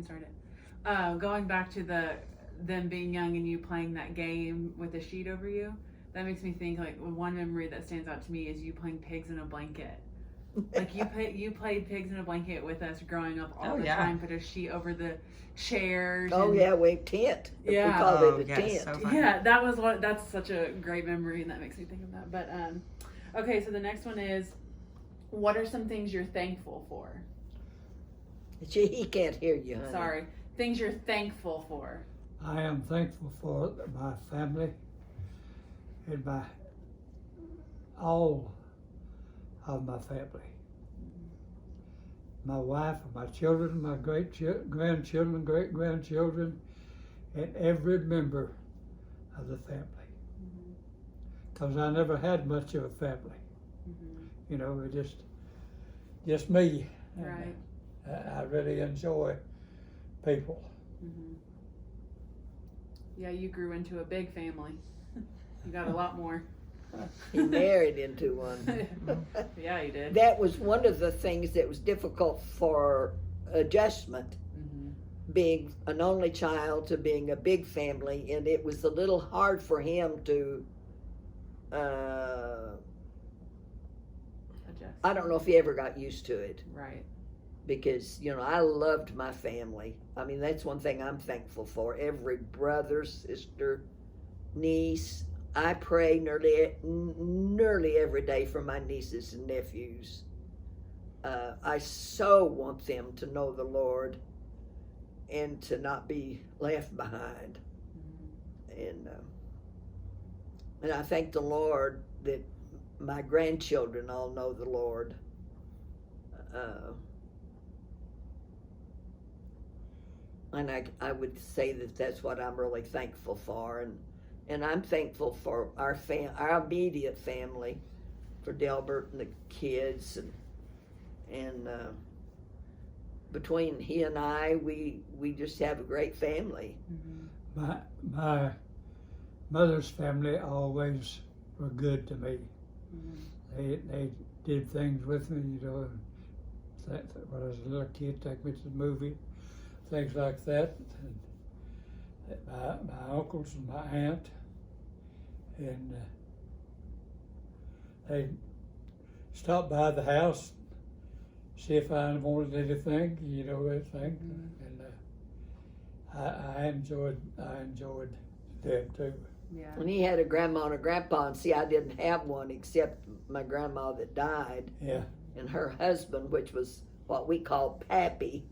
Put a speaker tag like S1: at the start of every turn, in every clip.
S1: start it. Going back to them being young and you playing that game with a sheet over you, that makes me think like one memory that stands out to me is you playing pigs in a blanket. Like you played pigs in a blanket with us growing up all the time. Put a sheet over the chairs.
S2: Oh
S1: and,
S2: yeah, we tent.
S1: Yeah,
S2: we called it a tent.
S3: So
S1: yeah, that was what. That's such a great memory, and that makes me think of that. But okay, so the next one is, what are some things you're thankful for?
S2: He can't hear you, honey.
S1: Sorry, things you're thankful for.
S4: I am thankful for my family and all of my family. My wife, my children, my grandchildren, great-grandchildren, and every member of the family. Because I never had much of a family. You know, it just me.
S1: Right.
S4: I really enjoy people.
S1: Yeah, you grew into a big family. You got a lot more.
S2: He married into one.
S1: Yeah, he did.
S2: That was one of the things that was difficult for adjustment, being an only child to being a big family, and it was a little hard for him to
S1: Adjust.
S2: I don't know if he ever got used to it.
S1: Right.
S2: Because, you know, I loved my family. I mean, that's one thing I'm thankful for. Every brother, sister, niece. I pray nearly every day for my nieces and nephews. I so want them to know the Lord and to not be left behind. And I thank the Lord that my grandchildren all know the Lord. And I would say that that's what I'm really thankful for. And I'm thankful for our immediate family, for Delbert and the kids, and between he and I, we just have a great family.
S4: My mother's family always were good to me. They did things with me, you know. When I was a little kid, take me to the movie, things like that. And my uncles and my aunt, and they stopped by the house, see if I wanted anything, you know, everything. And I enjoyed them too.
S1: Yeah.
S2: When he had a grandma and a grandpa, and see, I didn't have one except my grandma that died.
S4: Yeah.
S2: And her husband, which was what we call Pappy,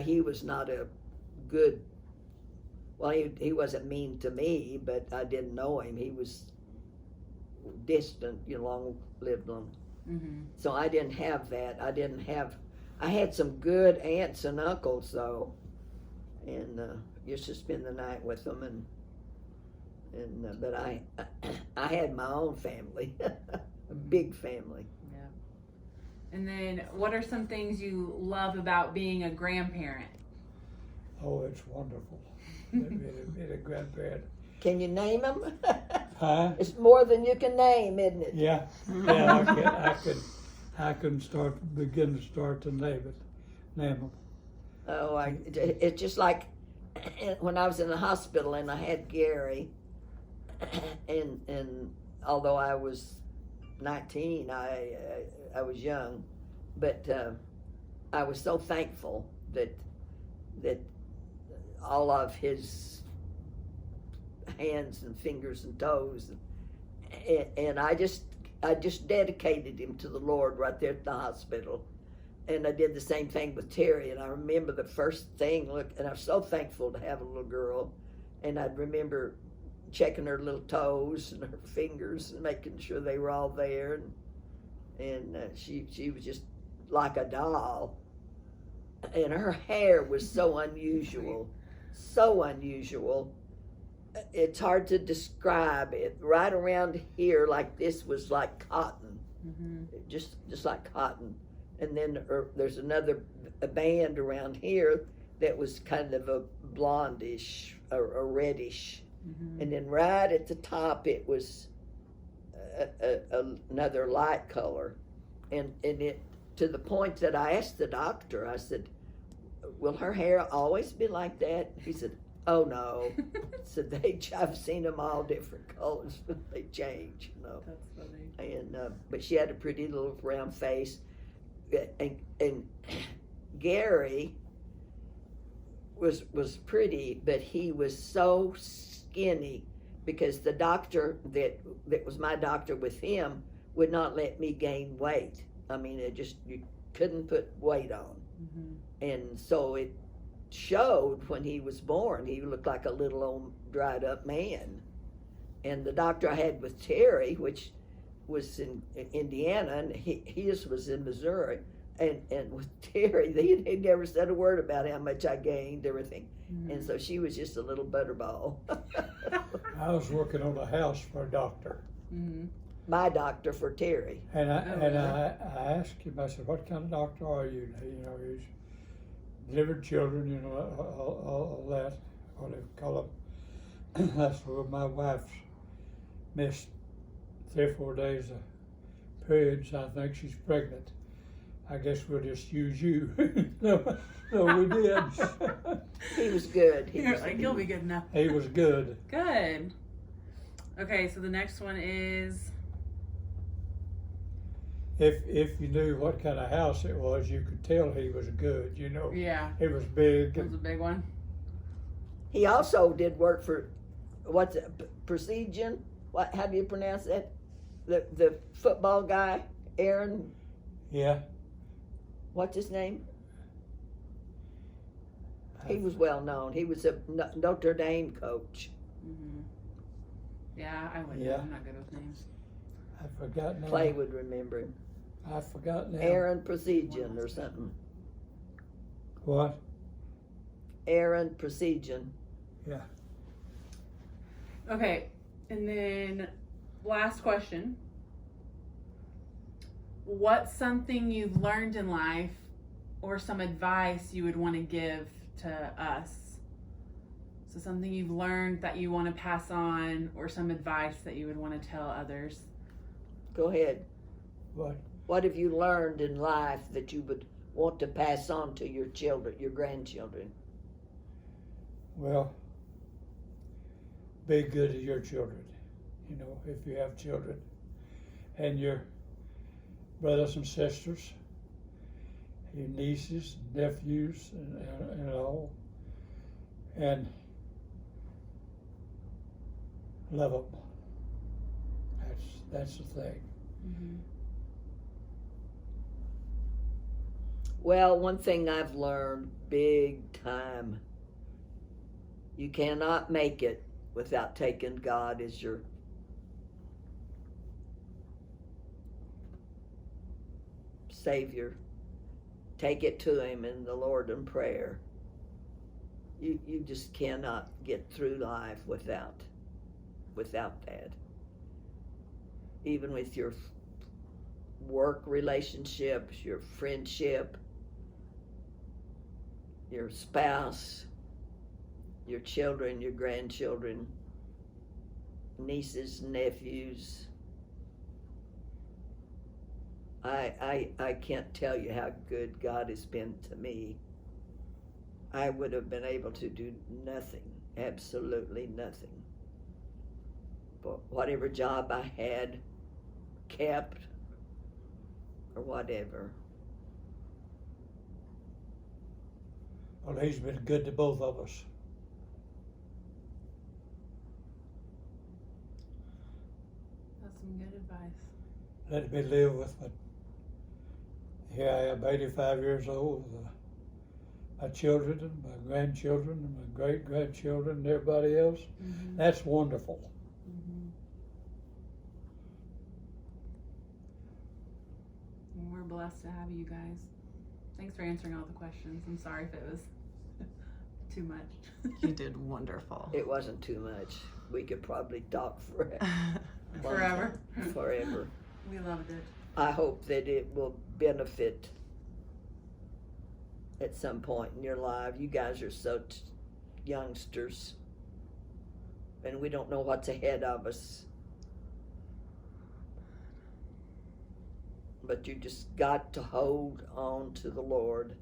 S2: he was not a good, well, he wasn't mean to me, but I didn't know him. He was distant, you know, long-lived one. So I didn't have that. I had some good aunts and uncles, though, and used to spend the night with them, but I had my own family, a big family.
S1: And then, what are some things you love about being a grandparent?
S4: Oh, it's wonderful. Being a grandparent.
S2: Can you name them?
S4: Huh?
S2: It's more than you can name, isn't it?
S4: Yeah. I can begin to name them.
S2: Oh, it's just like when I was in the hospital and I had Gary, and although I was 19, I was young, but I was so thankful that all of his hands and fingers and toes, and I just dedicated him to the Lord right there at the hospital. And I did the same thing with Terry, and I remember the first thing, and I'm so thankful to have a little girl, and I remember checking her little toes and her fingers and making sure they were all there, and she was just like a doll, and her hair was so unusual. It's hard to describe it. Right around here, like this, was like cotton, just like cotton. And then there's a band around here that was kind of a blondish or a reddish. And then right at the top, it was another light color. And it, to the point that I asked the doctor, I said, will her hair always be like that? He said, oh no. So I've seen them all different colors, but they change, you know.
S1: That's funny.
S2: And but she had a pretty little round face, and Gary was pretty, but he was so skinny because the doctor that was my doctor with him would not let me gain weight. I mean, you couldn't put weight on, and so it showed when he was born. He looked like a little old dried up man. And the doctor I had with Terry, which was in Indiana, and his was in Missouri, and with Terry, they never said a word about how much I gained, everything. And so she was just a little butterball.
S4: I was working on a house for a doctor.
S2: My doctor for Terry.
S4: And I asked him, I said, what kind of doctor are you? You know, he's delivered children, you know, all that, what they call them. That's where my wife's missed 3 or 4 days of periods. I think she's pregnant. I guess we'll just use you. So we did.
S2: He was good.
S1: You'll be good enough.
S4: He was good.
S1: Good. Okay, so the next one is,
S4: If you knew what kind of house it was, you could tell he was good, you know.
S1: yeah,
S4: It was big.
S1: that was a big one.
S2: He also did work for, what's it, Precision? How do you pronounce that? The football guy, Aaron,
S4: Yeah.
S2: what's his name? He was well known. He was a Notre Dame coach.
S1: Yeah, I wouldn't.
S4: Yeah.
S1: I'm not good with names.
S4: I forgot now.
S2: Clay would remember him.
S4: I forgot now.
S2: Aaron Precision or something.
S4: What?
S2: Aaron Precision.
S4: Yeah.
S1: Okay, and then last question. What's something you've learned in life or some advice you would want to give to us? So something you've learned that you want to pass on, or some advice that you would want to tell others.
S2: Go ahead.
S4: What?
S2: What have you learned in life that you would want to pass on to your children, your grandchildren?
S4: Well, be good to your children, you know, if you have children, and your brothers and sisters, your nieces, nephews, and all, and love them. That's the thing.
S2: Well, one thing I've learned big time, you cannot make it without taking God as your Savior. Take it to Him in the Lord in prayer. You just cannot get through life without that. Even with your work relationships, your friendship, your spouse, your children, your grandchildren, nieces, nephews. I can't tell you how good God has been to me. I would have been able to do nothing, absolutely nothing. But whatever job I had, kept, or whatever.
S4: Well, he's been good to both of us.
S1: That's some good advice.
S4: Let me live with my, here I am, 85 years old, with my children and my grandchildren and my great-grandchildren and everybody else. That's wonderful.
S1: We're blessed to have you guys. Thanks for answering all the questions. I'm sorry if it was too much.
S3: You did wonderful.
S2: It wasn't too much. We could probably talk
S1: Forever.
S2: forever.
S1: We loved it.
S2: I hope that it will benefit at some point in your life. You guys are such youngsters, and we don't know what's ahead of us. But you just got to hold on to the Lord